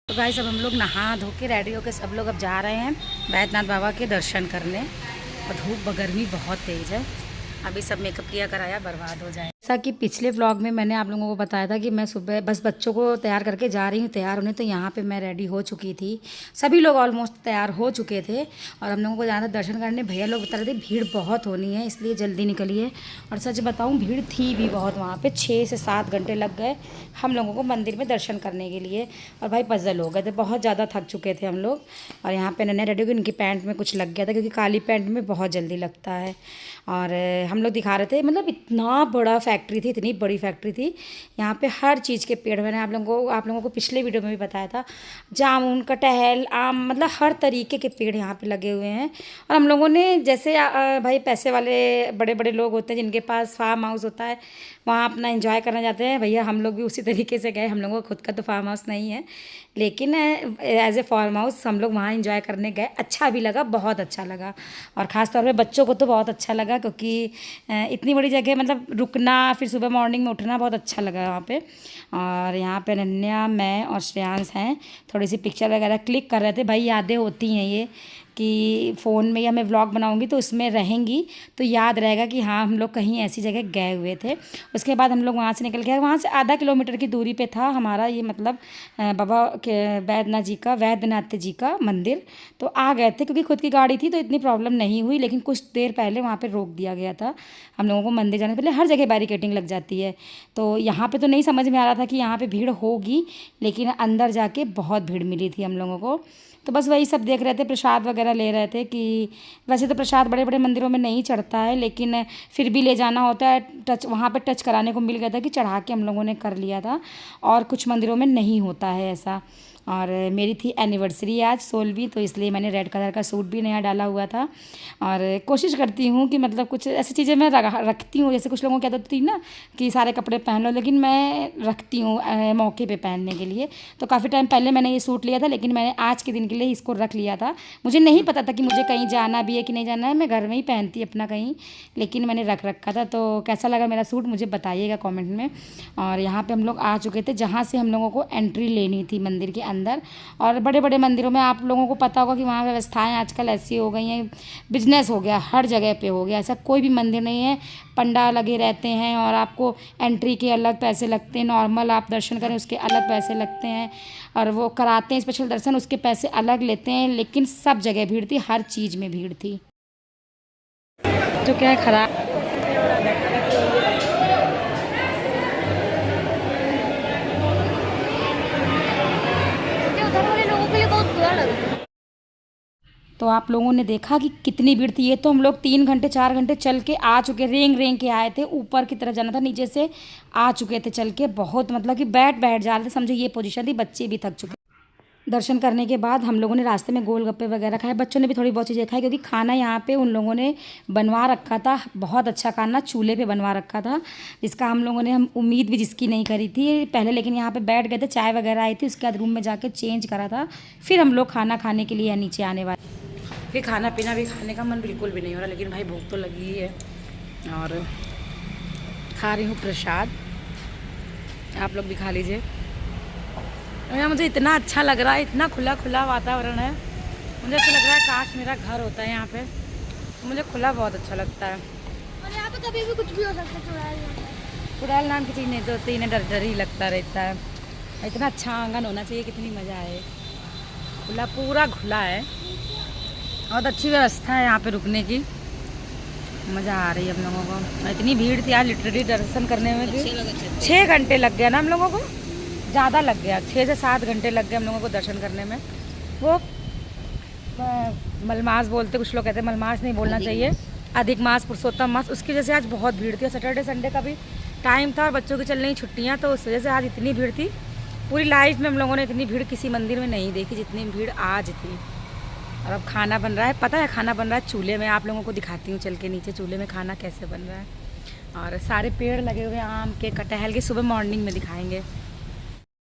तो गाइस अब हम लोग नहा धो के रेडी होके सब लोग अब जा रहे हैं बैद्यनाथ बाबा के दर्शन करने। और धूप गर्मी बहुत तेज़ है, अभी सब मेकअप किया कराया बर्बाद हो जाए। जैसा कि पिछले व्लॉग में मैंने आप लोगों को बताया था कि मैं सुबह बस बच्चों को तैयार करके जा रही हूँ तैयार होने, तो यहाँ पे मैं रेडी हो चुकी थी। सभी लोग ऑलमोस्ट तैयार हो चुके थे और हम लोगों को जाना था दर्शन करने। भैया लोग बता रहे थे भीड़ बहुत होनी है इसलिए जल्दी निकलिए। और सच बताऊँ भीड़ थी भी बहुत, वहाँ पर 6 से 7 घंटे लग गए हम लोगों को मंदिर में दर्शन करने के लिए। और भाई पजल हो गए थे, बहुत ज़्यादा थक चुके थे हम लोग। और यहाँ पे नन्हे रेडी हो गए, इनकी पैंट में कुछ लग गया था क्योंकि काली पैंट में बहुत जल्दी लगता है। और हम लोग दिखा रहे थे, मतलब इतना बड़ा फैक्ट्री थी, इतनी बड़ी फैक्ट्री थी। यहाँ पे हर चीज़ के पेड़, मैंने आप लोगों को पिछले वीडियो में भी बताया था, जामुन, कटहल, आम, मतलब हर तरीके के पेड़ यहाँ पे लगे हुए हैं। और हम लोगों ने जैसे भाई पैसे वाले बड़े बड़े लोग होते हैं जिनके पास फार्म हाउस होता है, वहाँ अपना एंजॉय करना जाते हैं, भैया हम लोग भी उसी तरीके से गए। हम लोगों का खुद का तो फार्म हाउस नहीं है, लेकिन एज ए फार्म हाउस हम लोग वहाँ एंजॉय करने गए। अच्छा भी लगा, बहुत अच्छा लगा। और ख़ास तौर पे बच्चों को तो बहुत अच्छा लगा क्योंकि इतनी बड़ी जगह, मतलब रुकना, फिर सुबह मॉर्निंग में उठना बहुत अच्छा लगा वहाँ पे। और यहाँ पे अनन्या, मैं और श्रेयांश हैं, थोड़ी सी पिक्चर वगैरह क्लिक कर रहे थे। भाई यादें होती हैं ये कि फ़ोन में या मैं व्लॉग बनाऊंगी तो उसमें रहेंगी तो याद रहेगा कि हाँ हम लोग कहीं ऐसी जगह गए हुए थे। उसके बाद हम लोग वहाँ से निकल गए। वहाँ से आधा किलोमीटर की दूरी पे था हमारा ये, मतलब बाबा के वैद्यनाथ जी का मंदिर। तो आ गए थे क्योंकि खुद की गाड़ी थी तो इतनी प्रॉब्लम नहीं हुई, लेकिन कुछ देर पहले वहाँ पर रोक दिया गया था हम लोगों को। मंदिर जाने से पहले हर जगह बैरिकेडिंग लग जाती है, तो यहाँ पर तो नहीं समझ में आ रहा था कि यहाँ पर भीड़ होगी, लेकिन अंदर जाके बहुत भीड़ मिली थी हम लोगों को। तो बस वही सब देख रहे थे, प्रसाद वगैरह ले रहे थे कि वैसे तो प्रसाद बड़े बड़े मंदिरों में नहीं चढ़ता है, लेकिन फिर भी ले जाना होता है। टच वहाँ पे टच कराने को मिल गया था कि चढ़ा के हम लोगों ने कर लिया था, और कुछ मंदिरों में नहीं होता है ऐसा। और मेरी थी एनिवर्सरी आज 16वीं, तो इसलिए मैंने रेड कलर का सूट भी नया डाला हुआ था। और कोशिश करती हूँ कि मतलब कुछ ऐसी चीज़ें मैं रखती हूँ, जैसे कुछ लोगों की आदत होती है ना कि सारे कपड़े पहन लो, लेकिन मैं रखती हूँ मौके पे पहनने के लिए। तो काफ़ी टाइम पहले मैंने ये सूट लिया था, लेकिन मैंने आज के दिन के लिए इसको रख लिया था। मुझे नहीं पता था कि मुझे कहीं जाना भी है कि नहीं जाना है, मैं घर में ही पहनती अपना कहीं, लेकिन मैंने रख रखा था। तो कैसा लगा मेरा सूट मुझे बताइएगा कमेंट में। और यहाँ पे हम लोग आ चुके थे जहाँ से हम लोगों को एंट्री लेनी थी मंदिर के अंदर। और बड़े बड़े मंदिरों में आप लोगों को पता होगा कि वहाँ व्यवस्थाएं आजकल ऐसी हो गई हैं, बिजनेस हो गया, हर जगह पे हो गया। ऐसा कोई भी मंदिर नहीं है, पंडा लगे रहते हैं और आपको एंट्री के अलग पैसे लगते हैं, नॉर्मल आप दर्शन करें उसके अलग पैसे लगते हैं, और वो कराते हैं स्पेशल दर्शन उसके पैसे अलग लेते हैं। लेकिन सब जगह भीड़ थी, हर चीज़ में भीड़ थी। तो क्या है खराब तो आप लोगों ने देखा कि कितनी भीड़ थी। ये तो हम लोग 3 घंटे 4 घंटे चल के आ चुके, रेंग रेंग के आए थे। ऊपर की तरफ जाना था, नीचे से आ चुके थे चल के। बहुत मतलब कि बैठ जा रहे थे, समझो ये पोजीशन थी। बच्चे भी थक चुके। दर्शन करने के बाद हम लोगों ने रास्ते में गोलगप्पे वगैरह खाए, बच्चों ने भी थोड़ी बहुत चीज़ें खाई क्योंकि खाना यहाँ पे उन लोगों ने बनवा रखा था। बहुत अच्छा खाना चूल्हे पे बनवा रखा था, जिसका हम उम्मीद भी जिसकी नहीं करी थी पहले। लेकिन यहाँ पे बैठ गए थे, चाय वगैरह आई थी, उसके बाद रूम में जाके चेंज करा था, फिर हम लोग खाना खाने के लिए नीचे आने वाले। फिर खाना पीना भी खाने का मन बिल्कुल भी नहीं हो रहा, लेकिन भाई भूख तो लगी ही है। और खा रही हूँ प्रसाद, आप लोग भी खा लीजिए। मुझे इतना अच्छा लग रहा है, इतना खुला खुला वातावरण है। मुझे अच्छा लग रहा है, काश मेरा घर होता है यहाँ पे। मुझे खुला बहुत अच्छा लगता है। और यहाँ पे कभी भी कुछ भी हो सकता है। चुड़ैल नाम की चीज़ नहीं तो होती, इन्हें डर डर ही लगता रहता है। इतना अच्छा आंगन होना चाहिए, कितनी मज़ा आए। खुला, पूरा खुला है, बहुत अच्छी व्यवस्था है यहाँ पे रुकने की। मज़ा आ रही है हम लोगों को। इतनी भीड़ थी आज, लिटरली दर्शन करने में भी 6 घंटे लग गया ना हम लोगों को, ज़्यादा लग गया। 6 से 7 घंटे लग गए हम लोगों को दर्शन करने में। वो मलमास बोलते, कुछ लोग कहते हैं मलमास नहीं बोलना चाहिए, अधिक मास, पुरुषोत्तम मास, उसकी वजह से आज बहुत भीड़ थी। सैटरडे संडे का भी टाइम था और बच्चों की चलने की छुट्टियाँ, तो उस वजह से आज इतनी भीड़ थी। पूरी लाइफ में हम लोगों ने इतनी भीड़ किसी मंदिर में नहीं देखी जितनी भीड़ आज थी। और अब खाना बन रहा है, पता है खाना बन रहा है चूल्हे में। आप लोगों को दिखाती हूँ चल के नीचे चूल्हे में खाना कैसे बन रहा है। और सारे पेड़ लगे हुए हैं आम के, कटहल के, सुबह मॉर्निंग में दिखाएंगे।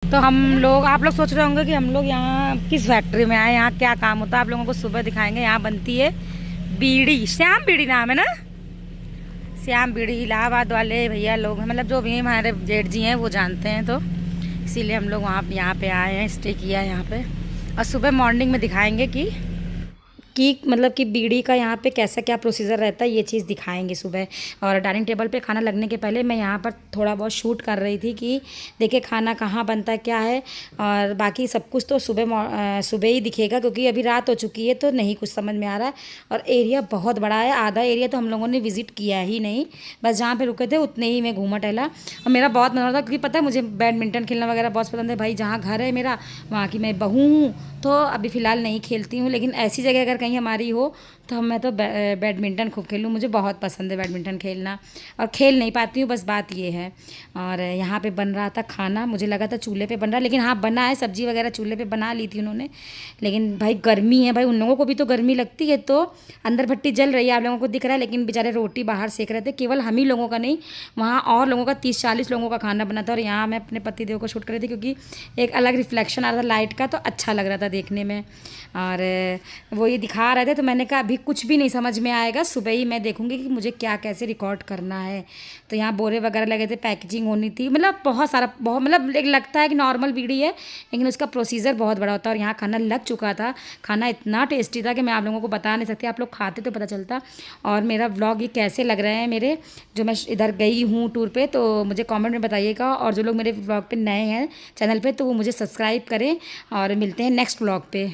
तो हम लोग, आप लोग सोच रहे होंगे कि हम लोग यहाँ किस फैक्ट्री में आए, यहाँ क्या काम होता है, आप लोगों को सुबह दिखाएंगे। यहाँ बनती है बीड़ी, श्याम बीड़ी नाम है ना, श्याम बीड़ी। इलाहाबाद वाले भैया लोग हैं, मतलब जो भी हमारे जेठ जी हैं वो जानते हैं। तो इसीलिए हम लोग यहाँ पे आए हैं, स्टे किया है यहाँ पे। और सुबह मॉर्निंग में दिखाएंगे कि मतलब कि बीड़ी का यहाँ पे कैसा क्या प्रोसीजर रहता है, ये चीज़ दिखाएंगे सुबह। और डाइनिंग टेबल पे खाना लगने के पहले मैं यहाँ पर थोड़ा बहुत शूट कर रही थी कि देखिए खाना कहाँ बनता है क्या है। और बाकी सब कुछ तो सुबह ही दिखेगा, क्योंकि अभी रात हो चुकी है तो नहीं कुछ समझ में आ रहा है। और एरिया बहुत बड़ा है, आधा एरिया तो हम लोगों ने विज़िट किया ही नहीं, बस जहाँ पर रुके थे उतने ही में घूमा टहला। और मेरा बहुत मन हो रहा था, क्योंकि पता है मुझे बैडमिंटन खेलना वगैरह बहुत पसंद है भाई। जहाँ घर है मेरा वहाँ की मैं बहू हूँ, तो अभी फ़िलहाल नहीं खेलती हूँ, लेकिन ऐसी जगह अगर कहीं हमारी हो तो मैं तो बैडमिंटन खूब खेलूँ। मुझे बहुत पसंद है बैडमिंटन खेलना, और खेल नहीं पाती हूँ, बस बात ये है। और यहाँ पे बन रहा था खाना, मुझे लगा था चूल्हे पे बन रहा है, लेकिन हाँ बना है, सब्जी वगैरह चूल्हे पे बना ली थी उन्होंने। लेकिन भाई गर्मी है भाई, उन लोगों को भी तो गर्मी लगती है, तो अंदर भट्टी जल रही है, आप लोगों को दिख रहा है, लेकिन बेचारे रोटी बाहर सेक रहे थे। केवल हम ही लोगों का नहीं, वहाँ और लोगों का 30-40 लोगों का खाना बना था। और यहाँ मैं अपने पतिदेव को शूट कर रही थी, क्योंकि एक अलग रिफ्लेक्शन आ रहा था लाइट का, तो अच्छा लग रहा था देखने में। और वो ये दिखा रहे थे, तो मैंने कहा अभी कुछ भी नहीं समझ में आएगा, सुबह ही मैं देखूंगी कि मुझे क्या कैसे रिकॉर्ड करना है। तो यहाँ बोरे वगैरह लगे थे, पैकेजिंग होनी थी, मतलब बहुत सारा, बहुत मतलब एक लगता है कि नॉर्मल बीड़ी है, लेकिन उसका प्रोसीजर बहुत बड़ा होता है। और यहाँ खाना लग चुका था, खाना इतना टेस्टी था कि मैं आप लोगों को बता नहीं सकती, आप लोग खाते तो पता चलता। और मेरा व्लॉग ये कैसे लग रहे हैं मेरे, जो मैं इधर गई हूँ टूर पे, तो मुझे कमेंट में बताइएगा। और जो लोग मेरे व्लॉग पे नए हैं चैनल पे, तो वो मुझे सब्सक्राइब करें, और मिलते हैं नेक्स्ट व्लॉग पे।